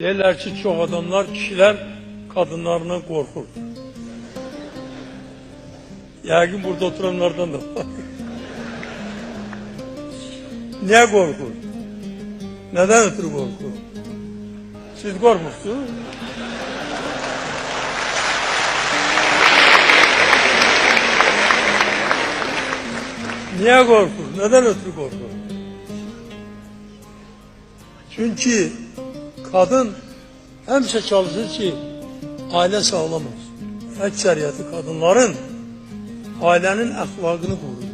Deyirlər ki, çox adamlar, kişilər kadınlarından qorxur. Yəqin burada oturanlardan da var. Niye qorxur? Neden ötürü qorxur? Siz qorxmursunuz? Niye korkur? Neden ötürü korkur? Çünkü kadın hemşe çalışır ki aile sağlam olsun. Ekseriyeti kadınların ailenin ahlakını koruyor.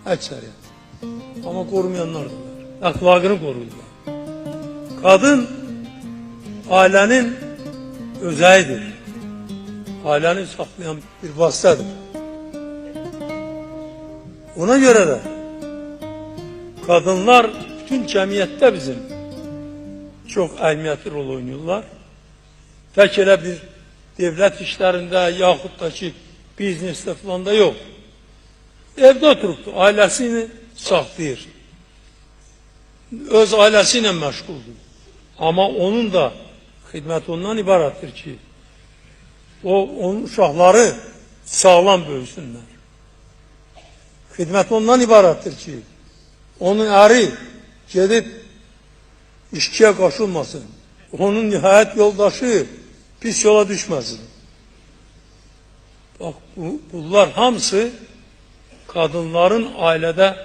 Ekseriyeti. Ama korumayanlar da var. Ahlakını koruyorlar. Kadın ailenin özeyidir. Aileni saklayan bir vasıtadır. Ona göre de kadınlar bütün cemiyette bizim çok ehemmiyetli rol oynuyorlar. Tek elə bir devlet işlerinde yaxud da ki biznesde falan da yok. Evde oturup ailesini saklayır. Öz ailesiyle meşguldür. Ama onun da hizmeti ondan ibarettir ki onun uşaqları sağlam böyüsünler. Hizmet ondan ibarettir ki onun eri gedib işkiye koşulmasın. Onun nihayet yoldaşı pis yola düşmesin. Bak bunlar hamısı kadınların ailede